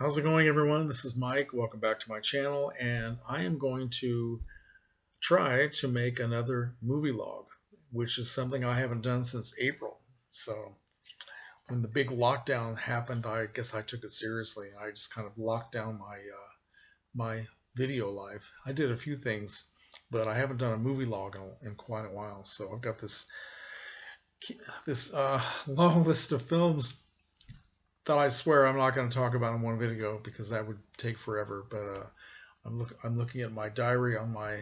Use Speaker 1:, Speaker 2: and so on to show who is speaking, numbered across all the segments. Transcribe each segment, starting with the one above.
Speaker 1: How's it going, everyone? This is Mike. Welcome back to my channel, and I am going to try to make another movie log, which is something I haven't done since April. So when the big lockdown happened, I guess I took it seriously. I just kind of locked down my video life. I did a few things, but I haven't done a movie log in quite a while. So I've got this long list of films that I swear I'm not going to talk about in one video because that would take forever. But I'm looking at my diary on my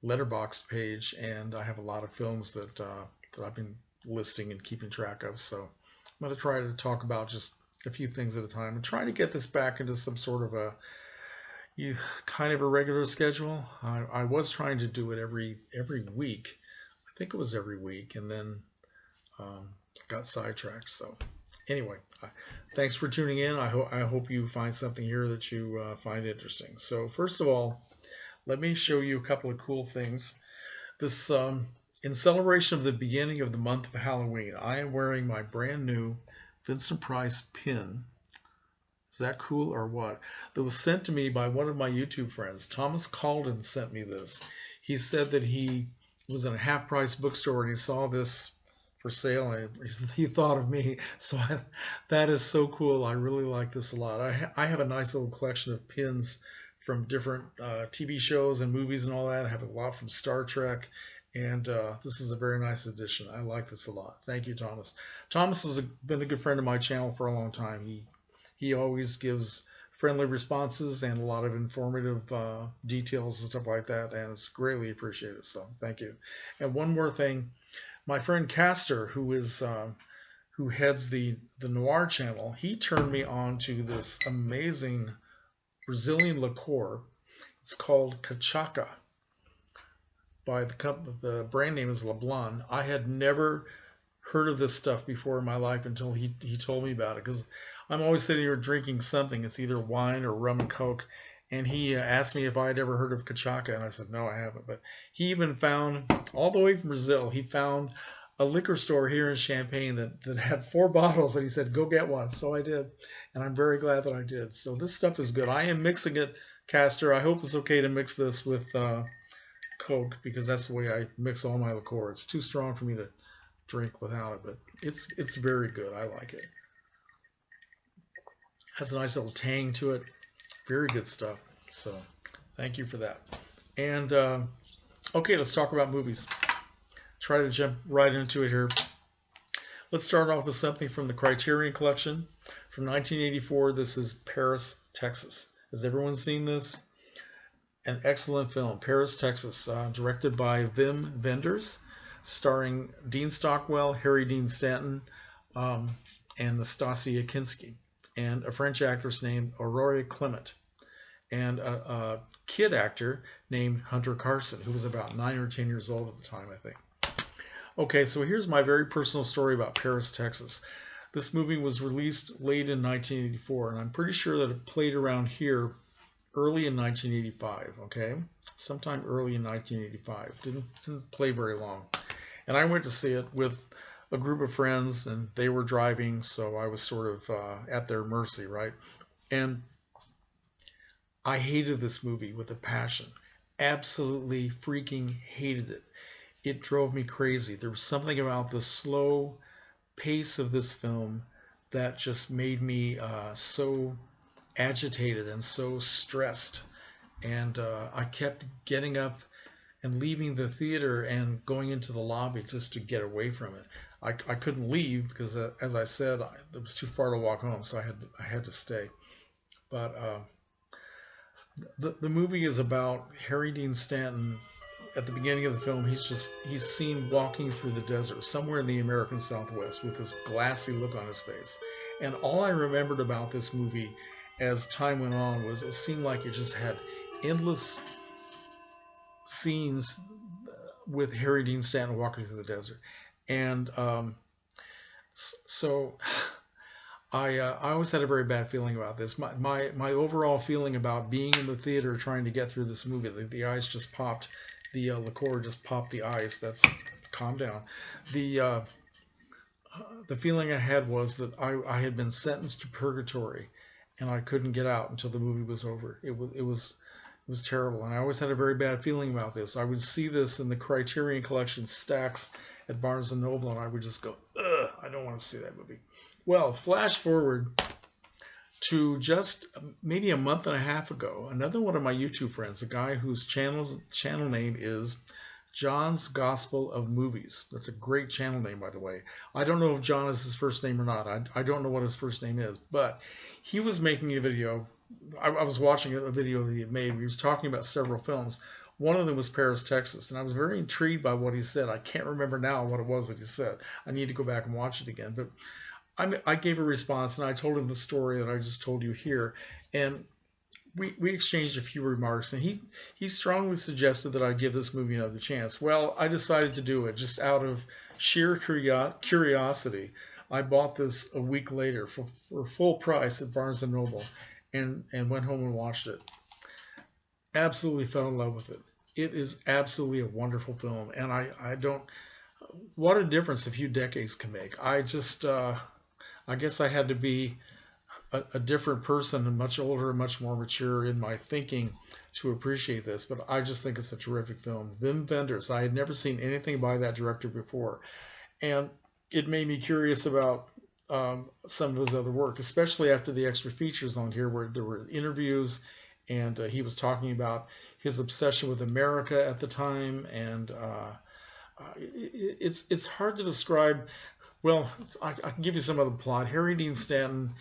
Speaker 1: letterboxd page, and I have a lot of films that I've been listing and keeping track of. So I'm going to try to talk about just a few things at a time and try to get this back into some sort of a kind of a regular schedule. I was trying to do it every week. I think it was every week, and then got sidetracked. So anyway, thanks for tuning in. I hope you find something here that you find interesting. So first of all, let me show you a couple of cool things. This in celebration of the beginning of the month of Halloween, I am wearing my brand new Vincent Price pin. Is that cool or what? That was sent to me by one of my YouTube friends. Thomas Calden sent me this. He said that he was in a half-price bookstore and he saw this for sale, and he thought of me. So that is so cool. I really like this a lot. I have a nice little collection of pins from different TV shows and movies and all that. I have a lot from Star Trek, and this is a very nice addition. I like this a lot. Thank you, Thomas. Thomas has been a good friend of my channel for a long time. He always gives friendly responses and a lot of informative details and stuff like that, and it's greatly appreciated. So thank you. And one more thing. My friend Castor, who heads the Noir channel, he turned me on to this amazing Brazilian liqueur. It's called Cachaca. By the brand name is Leblon. I had never heard of this stuff before in my life until he told me about it, because I'm always sitting here drinking something. It's either wine or rum and coke. And he asked me if I had ever heard of Cachaca, and I said, no, I haven't. But he even found, all the way from Brazil, he found a liquor store here in Champaign that had 4 bottles, and he said, go get one. So I did, and I'm very glad that I did. So this stuff is good. I am mixing it, Castor. I hope it's okay to mix this with Coke, because that's the way I mix all my liqueur. It's too strong for me to drink without it, but it's very good. I like it. Has a nice little tang to it. Very good stuff. So thank you for that. And okay, let's talk about movies. Try to jump right into it here. Let's start off with something from the Criterion Collection from 1984. This is Paris, Texas. Has everyone seen this? An excellent film, Paris, Texas, directed by Wim Wenders, starring Dean Stockwell, Harry Dean Stanton, and Nastasia Kinski, and a French actress named Aurore Clement, and a kid actor named Hunter Carson, who was about 9 or 10 years old at the time, I think. Okay, so here's my very personal story about Paris, Texas. This movie was released late in 1984, and I'm pretty sure that it played around here early in 1985, okay? Sometime early in 1985. Didn't play very long. And I went to see it with a group of friends, and they were driving, so I was sort of at their mercy, right? And I hated this movie with a passion. Absolutely freaking hated it. It drove me crazy. There was something about the slow pace of this film that just made me so agitated and so stressed. And I kept getting up and leaving the theater and going into the lobby just to get away from it. I couldn't leave because, as I said, it was too far to walk home, so I had to stay. But the movie is about Harry Dean Stanton. At the beginning of the film, he's seen walking through the desert somewhere in the American Southwest with this glassy look on his face. And all I remembered about this movie as time went on was it seemed like it just had endless scenes with Harry Dean Stanton walking through the desert. And so I always had a very bad feeling about this. My overall feeling about being in the theater trying to get through this movie, the eyes just popped. The liqueur just popped the eyes. That's, calm down. The feeling I had was that I had been sentenced to purgatory, and I couldn't get out until the movie was over. It was terrible, and I always had a very bad feeling about this. I would see this in the Criterion Collection stacks at Barnes and Noble, and I would just go, ugh, I don't want to see that movie. Well, flash forward to just maybe a month and a half ago, another one of my YouTube friends, a guy whose channel name is John's Gospel of Movies. That's a great channel name, by the way. I don't know if John is his first name or not. I don't know what his first name is, but he was making a video. I was watching a video that he had made. He was talking about several films. One of them was Paris, Texas, and I was very intrigued by what he said. I can't remember now what it was that he said. I need to go back and watch it again. But I gave a response, and I told him the story that I just told you here. And we exchanged a few remarks, and he strongly suggested that I give this movie another chance. Well, I decided to do it just out of sheer curiosity. I bought this a week later for full price at Barnes & Noble and went home and watched it. Absolutely fell in love with it. It is absolutely a wonderful film, and I don't. What a difference a few decades can make. I guess I had to be a different person and much older and much more mature in my thinking to appreciate this, but I just think it's a terrific film. Wim Wenders, I had never seen anything by that director before, and it made me curious about some of his other work, especially after the extra features on here where there were interviews, and he was talking about his obsession with America at the time, and it's hard to describe. Well, I can give you some of the plot. Harry Dean Stanton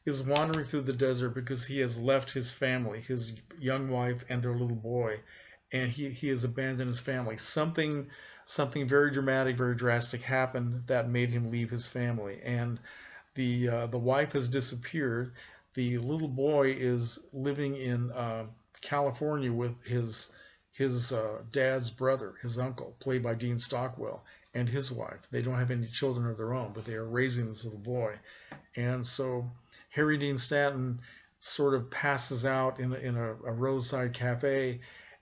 Speaker 1: is wandering through the desert because he has left his family, his young wife and their little boy, and he has abandoned his family. Something very dramatic, very drastic happened that made him leave his family, and the wife has disappeared. The little boy is living in California with his dad's brother, his uncle, played by Dean Stockwell, and his wife. They don't have any children of their own, but they are raising this little boy, and so Harry Dean Stanton sort of passes out in a roadside cafe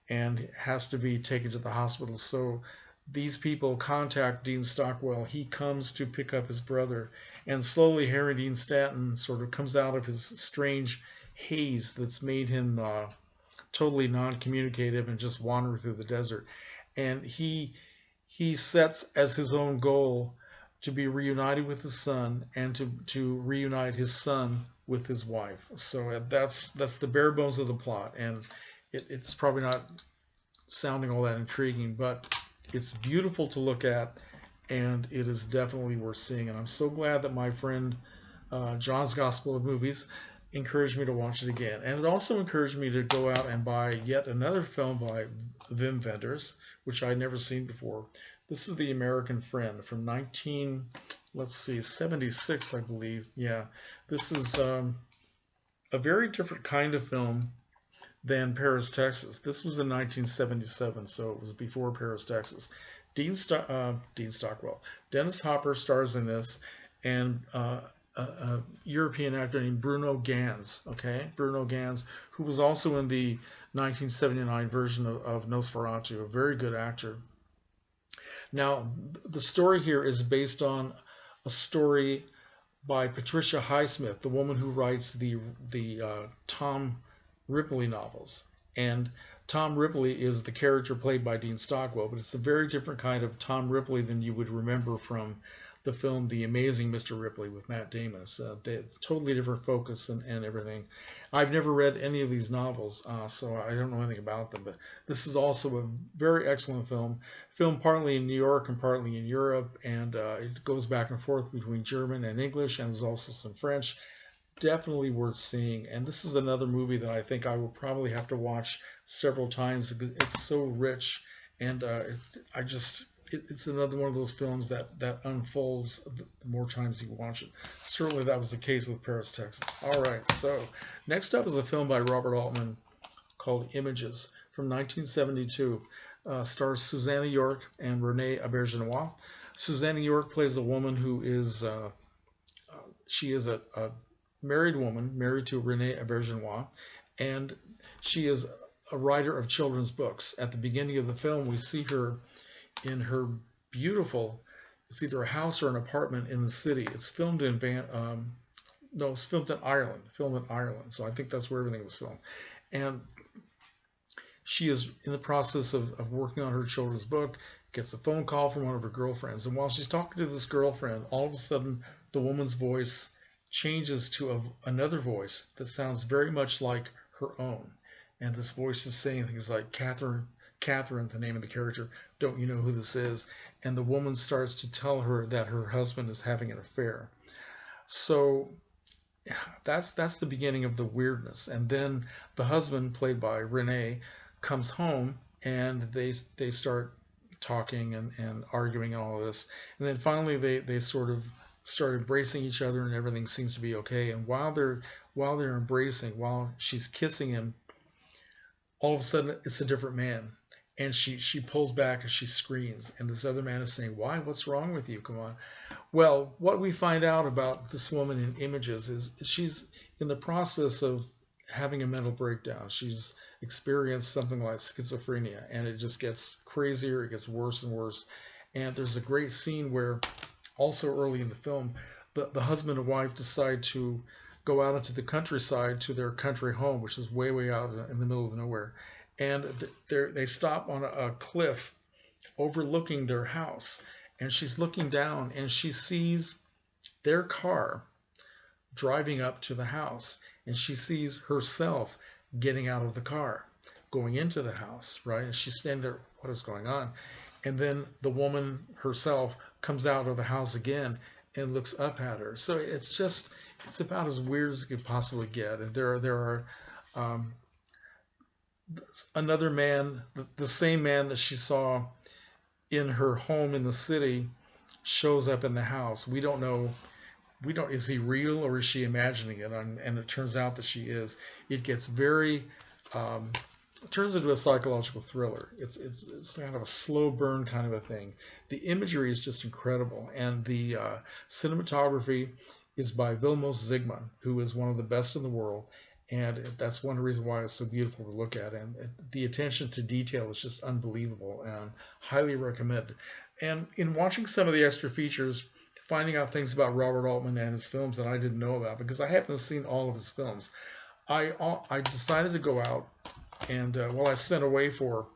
Speaker 1: and has to be taken to the hospital. So these people contact Dean Stockwell. He comes to pick up his brother, and slowly Harry Dean Stanton sort of comes out of his strange haze that's made him totally non-communicative and just wander through the desert. And he sets as his own goal to be reunited with his son and to reunite his son with his wife. So that's the bare bones of the plot, and it's probably not sounding all that intriguing, but it's beautiful to look at, and it is definitely worth seeing. And I'm so glad that my friend John's Gospel of Movies encouraged me to watch it again. And it also encouraged me to go out and buy yet another film by Wim Wenders, which I'd never seen before. This is The American Friend from 76, I believe. Yeah, this is a very different kind of film than Paris, Texas. This was in 1977, so it was before Paris, Texas. Dean Stockwell. Dennis Hopper stars in this, and a European actor named Bruno Ganz. Okay, Bruno Ganz, who was also in the 1979 version of Nosferatu, a very good actor. Now, the story here is based on a story by Patricia Highsmith, the woman who writes the Tom Ripley novels. And Tom Ripley is the character played by Dean Stockwell, but it's a very different kind of Tom Ripley than you would remember from the film The Amazing Mr. Ripley with Matt Damon. It's a totally different focus and everything. I've never read any of these novels, so I don't know anything about them, but this is also a very excellent film, filmed partly in New York and partly in Europe, and it goes back and forth between German and English, and there's also some French. Definitely worth seeing, and this is another movie that I think I will probably have to watch several times because it's so rich, and it's another one of those films that unfolds the more times you watch it. Certainly that was the case with Paris, Texas. All right, so next up is a film by Robert Altman called Images from 1972. Stars Susanna York and Renee Auberjonois. Susanna York plays a woman who is she is a married woman, married to Renee Auberjonois, and she is a writer of children's books. At the beginning of the film, we see her in her beautiful, it's either a house or an apartment in the city. It's filmed in no, it was filmed in Ireland. Filmed in Ireland. So I think that's where everything was filmed. And she is in the process of working on her children's book, gets a phone call from one of her girlfriends. And while she's talking to this girlfriend, all of a sudden the woman's voice changes to another voice that sounds very much like her own. And this voice is saying things like, Catherine, the name of the character, don't you know who this is? And the woman starts to tell her that her husband is having an affair. So that's the beginning of the weirdness. And then the husband, played by Renee, comes home, and they start talking and arguing and all of this. And then finally they sort of start embracing each other, and everything seems to be okay. And while they're embracing, while she's kissing him, all of a sudden it's a different man. And she pulls back and she screams. And this other man is saying, why? What's wrong with you? Come on. Well, what we find out about this woman in Images is she's in the process of having a mental breakdown. She's experienced something like schizophrenia, and it just gets crazier. It gets worse and worse. And there's a great scene where, also early in the film, the husband and wife decide to go out into the countryside to their country home, which is way, way out in the middle of nowhere. And they stop on a cliff overlooking their house. And she's looking down, and she sees their car driving up to the house. And she sees herself getting out of the car, going into the house, right? And she's standing there, what is going on? And then the woman herself comes out of the house again and looks up at her. So it's about as weird as it could possibly get. And there are another man, the same man that she saw in her home in the city, shows up in the house. We don't know, is he real or is she imagining it? And it turns out that she is. It gets very, it turns into a psychological thriller. It's kind of a slow burn kind of a thing. The imagery is just incredible, and the cinematography is by Vilmos Zsigmond, who is one of the best in the world. And that's one reason why it's so beautiful to look at. And the attention to detail is just unbelievable, and highly recommended. And in watching some of the extra features, finding out things about Robert Altman and his films that I didn't know about, because I haven't seen all of his films, I decided to go out and, I sent away for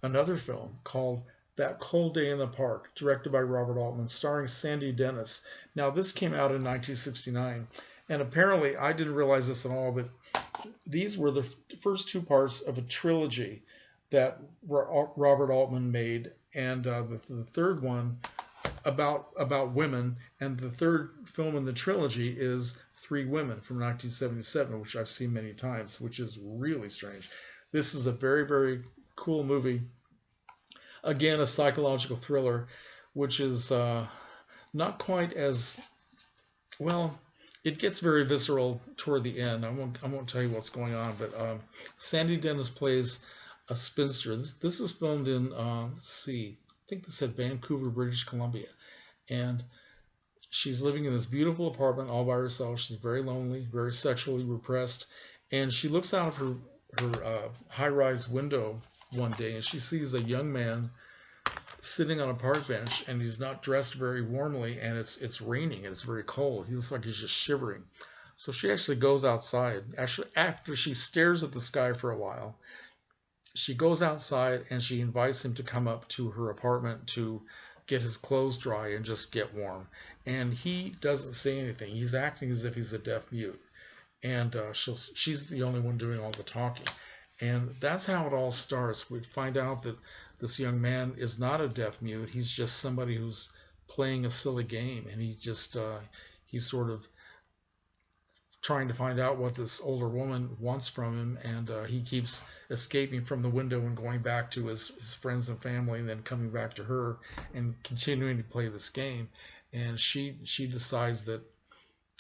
Speaker 1: another film called That Cold Day in the Park, directed by Robert Altman, starring Sandy Dennis. Now, this came out in 1969. And apparently, I didn't realize this at all, but these were the first two parts of a trilogy that Robert Altman made, and the third one about women, and the third film in the trilogy is Three Women from 1977, which I've seen many times, which is really strange. This is a very, very cool movie. Again, a psychological thriller, which is not quite as well. It gets very visceral toward the end. I won't tell you what's going on, but Sandy Dennis plays a spinster. This is filmed in let's see, I think this said Vancouver, British Columbia, and she's living in this beautiful apartment all by herself. She's very lonely, very sexually repressed, and she looks out of her high-rise window one day, and she sees a young man sitting on a park bench, and he's not dressed very warmly, and it's raining, and it's very cold. He looks like he's just shivering. So she actually goes outside. Actually, after she stares at the sky for a while, she goes outside and she invites him to come up to her apartment to get his clothes dry and just get warm. And he doesn't say anything. He's acting as if he's a deaf mute. And she's the only one doing all the talking. And that's how it all starts. We find out that this young man is not a deaf mute. He's just somebody who's playing a silly game, and he's sort of trying to find out what this older woman wants from him, and he keeps escaping from the window and going back to his friends and family, and then coming back to her and continuing to play this game. And she decides that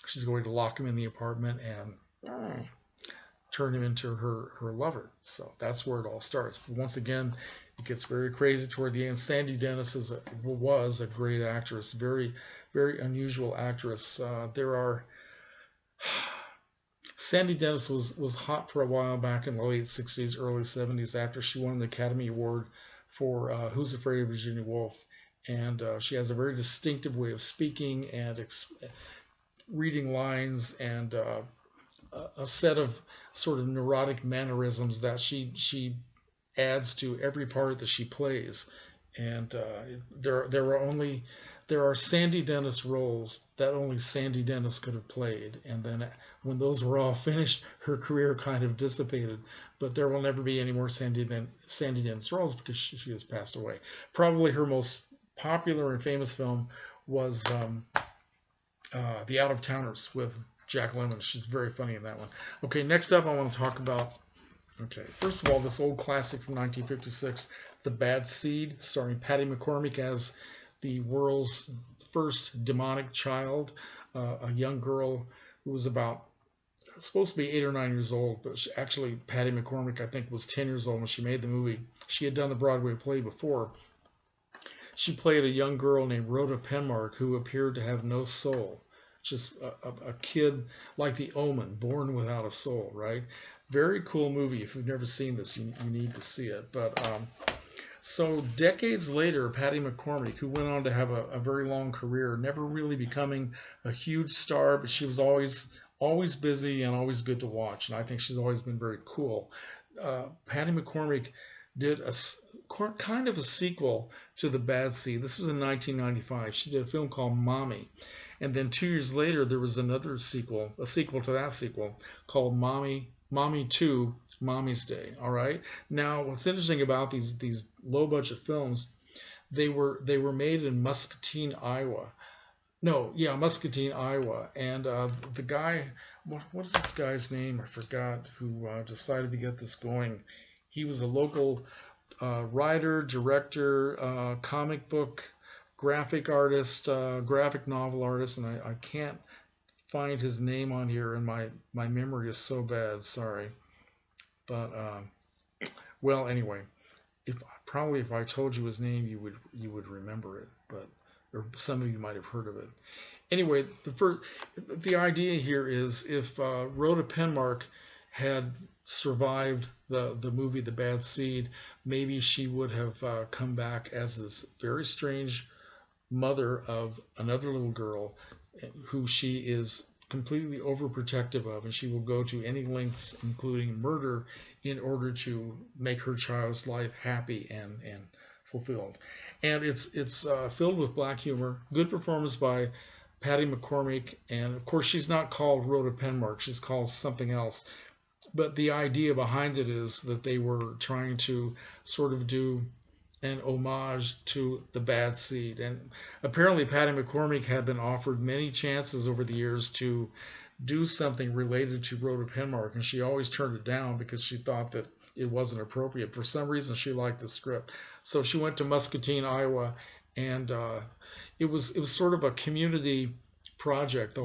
Speaker 1: she's going to lock him in the apartment and turn him into her lover. So that's where it all starts. But once again, it gets very crazy toward the end. Sandy Dennis was a great actress, very, very unusual actress. Sandy Dennis was hot for a while back in the late 60s, early 70s, after she won the Academy Award for Who's Afraid of Virginia Woolf. And she has a very distinctive way of speaking and reading lines and a set of sort of neurotic mannerisms that she adds to every part that she plays. And there are Sandy Dennis roles that only Sandy Dennis could have played. And then when those were all finished, her career kind of dissipated. But there will never be any more Sandy Dennis roles because she has passed away. Probably her most popular and famous film was The Out of Towners with Jack Lemmon. She's very funny in that one. Okay, next up I want to talk about, okay, first of all, this old classic from 1956, The Bad Seed, starring Patty McCormick as the world's first demonic child, a young girl who was supposed to be 8 or 9 years old, but actually Patty McCormick, I think, was 10 years old when she made the movie. She had done the Broadway play before. She played a young girl named Rhoda Penmark who appeared to have no soul. Just a kid like The Omen, born without a soul, right? Very cool movie. If you've never seen this, you need to see it. But so decades later, Patty McCormick, who went on to have a very long career, never really becoming a huge star, but she was always busy and always good to watch. And I think she's always been very cool. Patty McCormick did a kind of a sequel to The Bad Seed. This was in 1995. She did a film called Mommy. And then 2 years later, there was another sequel, a sequel to that sequel, called Mommy 2, Mommy's Day. All right. Now, what's interesting about these low budget films, they were made in Muscatine, Iowa. No, yeah, Muscatine, Iowa. And the guy, what is this guy's name? I forgot, who decided to get this going. He was a local writer, director, comic book, graphic artist, graphic novel artist, and I can't find his name on here, and my memory is so bad. Sorry, but well, anyway, if I told you his name, you would remember it, but or some of you might have heard of it. Anyway, the idea here is if Rhoda Penmark had survived the movie The Bad Seed, maybe she would have come back as this very strange mother of another little girl who she is completely overprotective of, and she will go to any lengths, including murder, in order to make her child's life happy and fulfilled. And it's filled with black humor, good performance by Patty McCormick, and of course she's not called Rhoda Penmark, she's called something else. But the idea behind it is that they were trying to sort of do an homage to The Bad Seed. And apparently Patty McCormick had been offered many chances over the years to do something related to Rhoda Penmark, and she always turned it down because she thought that it wasn't appropriate. For some reason, she liked the script. So she went to Muscatine, Iowa, and it was sort of a community project.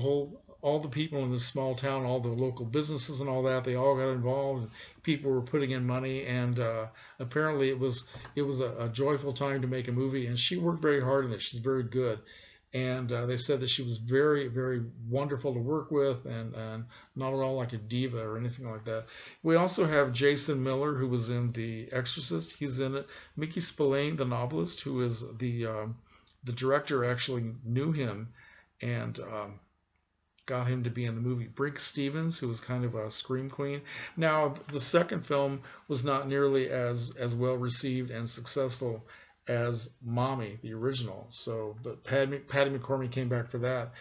Speaker 1: All the people in this small town, all the local businesses and all that, they all got involved. And people were putting in money, and apparently it was a joyful time to make a movie. And she worked very hard in it. She's very good, and they said that she was very, very wonderful to work with, and not at all like a diva or anything like that. We also have Jason Miller, who was in The Exorcist. He's in it. Mickey Spillane, the novelist, who is the director, actually knew him and got him to be in the movie. Brink Stevens, who was kind of a scream queen. Now, the second film was not nearly as well received and successful as Mommy, the original. So, but Patty McCormick came back for that.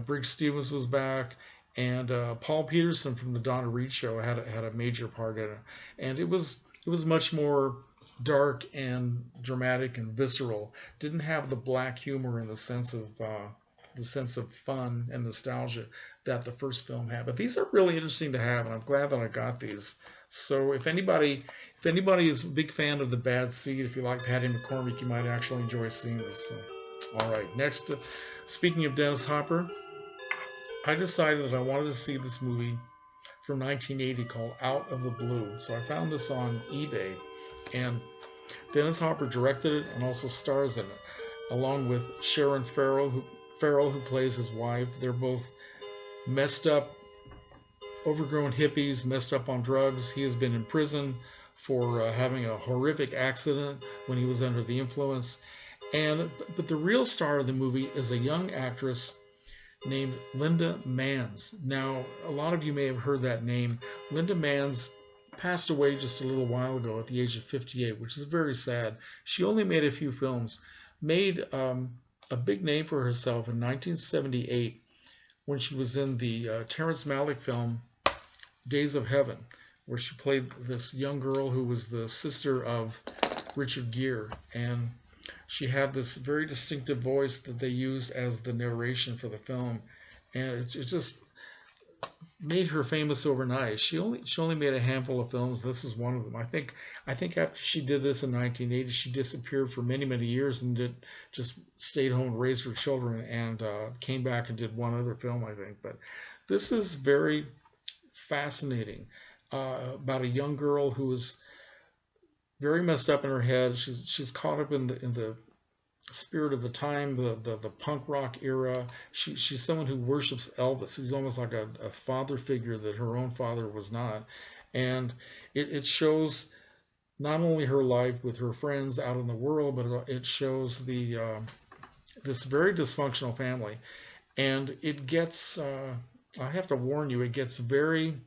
Speaker 1: Brink Stevens was back, and Paul Peterson from the Donna Reed Show had a major part in it. And it was much more dark and dramatic and visceral. Didn't have the black humor in the sense of fun and nostalgia that the first film had. But these are really interesting to have, and I'm glad that I got these. So if anybody is a big fan of The Bad Seed, if you like Patty McCormick, you might actually enjoy seeing this. So, all right, next, speaking of Dennis Hopper, I decided that I wanted to see this movie from 1980 called Out of the Blue. So I found this on eBay, and Dennis Hopper directed it and also stars in it, along with Sharon Farrell, who plays his wife. They're both messed up, overgrown hippies, messed up on drugs. He has been in prison for having a horrific accident when he was under the influence. But the real star of the movie is a young actress named Linda Manz. Now, a lot of you may have heard that name. Linda Manz passed away just a little while ago at the age of 58, which is very sad. She only made a few films, made a big name for herself in 1978 when she was in the Terrence Malick film Days of Heaven, where she played this young girl who was the sister of Richard Gere, and she had this very distinctive voice that they used as the narration for the film, and it just made her famous overnight. She only made a handful of films. This is one of them. I think after she did this in 1980, she disappeared for many years and just stayed home and raised her children, and came back and did one other film, I think. But this is very fascinating, about a young girl who is very messed up in her head. She's caught up in the spirit of the time, the punk rock era. She's someone who worships Elvis. He's almost like a father figure that her own father was not. And it shows not only her life with her friends out in the world, but it shows this very dysfunctional family. And it gets, I have to warn you, it gets very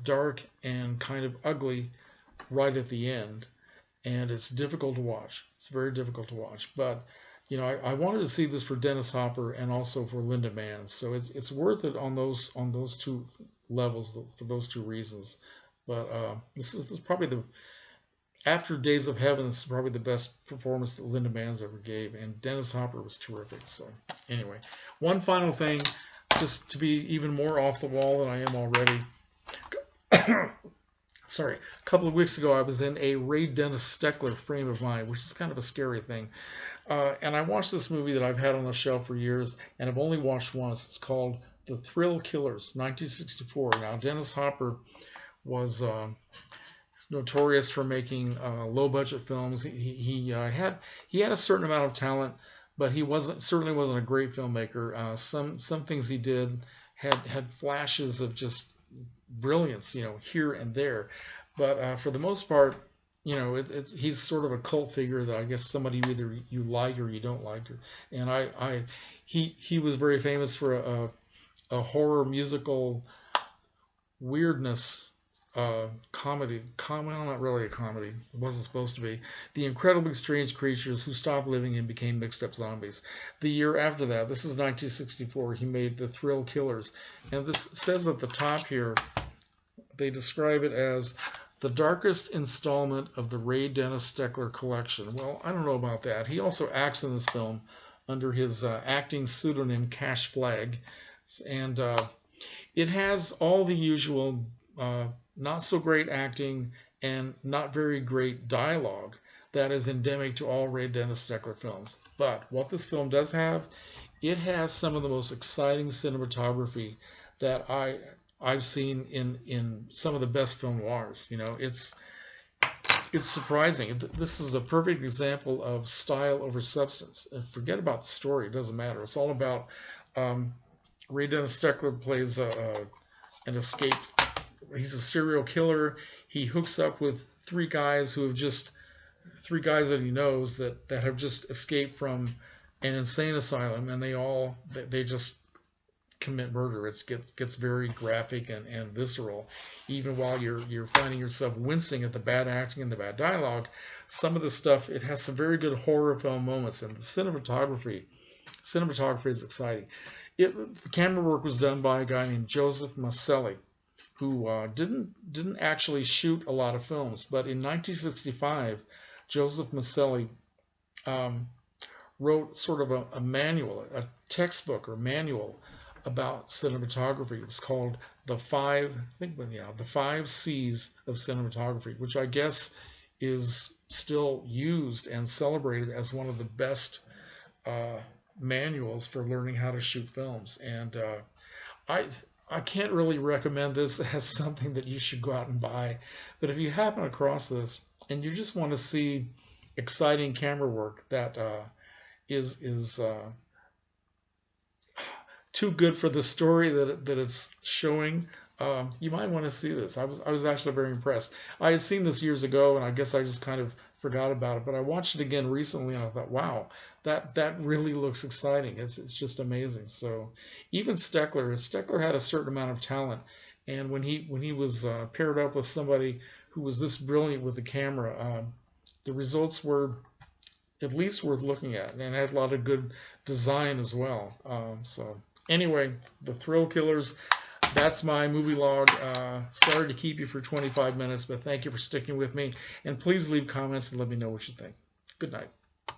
Speaker 1: dark and kind of ugly right at the end, and it's difficult to watch. It's very difficult to watch. But I wanted to see this for Dennis Hopper and also for Linda Manz, so it's worth it on those two levels for those two reasons. But this is probably after Days of Heaven, this is probably the best performance that Linda Manz ever gave, and Dennis Hopper was terrific. So anyway, one final thing, just to be even more off the wall than I am already. Sorry, a couple of weeks ago I was in a Ray Dennis Steckler frame of mind, which is kind of a scary thing. And I watched this movie that I've had on the shelf for years, and I've only watched once. It's called The Thrill Killers, 1964. Now, Dennis Hopper was notorious for making low-budget films. He had a certain amount of talent, but he certainly wasn't a great filmmaker. Some things he did had flashes of just brilliance, here and there, but for the most part, he's sort of a cult figure that I guess somebody either you like or you don't like. And he was very famous for a horror musical weirdness comedy. Well, not really a comedy. It wasn't supposed to be. The incredibly strange creatures who stopped living and became mixed up zombies. The year after that, this is 1964, he made The Thrill Killers. And this says at the top here, they describe it as the darkest installment of the Ray Dennis Steckler collection. Well, I don't know about that. He also acts in this film under his acting pseudonym Cash Flag. And it has all the usual not so great acting and not very great dialogue that is endemic to all Ray Dennis Steckler films. But what this film does have, it has some of the most exciting cinematography that I've seen in some of the best film noirs. It's surprising. This is a perfect example of style over substance. Forget about the story; it doesn't matter. It's all about Ray Dennis Steckler plays an escaped. He's a serial killer. He hooks up with three guys that he knows that have just escaped from an insane asylum, and they just commit murder. It gets very graphic and visceral. Even while you're finding yourself wincing at the bad acting and the bad dialogue, some of the stuff, it has some very good horror film moments, and the cinematography is exciting. The camera work was done by a guy named Joseph Maselli, who didn't actually shoot a lot of films, but in 1965, Joseph Maselli wrote sort of a manual, a textbook or manual about cinematography. It was called the five C's of cinematography, which I guess is still used and celebrated as one of the best manuals for learning how to shoot films. And I can't really recommend this as something that you should go out and buy, but if you happen across this and you just want to see exciting camera work that is too good for the story that it's showing, You might want to see this. I was actually very impressed. I had seen this years ago, and I guess I just kind of forgot about it. But I watched it again recently, and I thought, wow, that really looks exciting. It's just amazing. So even Steckler had a certain amount of talent, and when he was paired up with somebody who was this brilliant with the camera, the results were at least worth looking at, and had a lot of good design as well. So anyway, The Thrill Killers. That's my movie log. Sorry to keep you for 25 minutes, but thank you for sticking with me. And please leave comments and let me know what you think. Good night.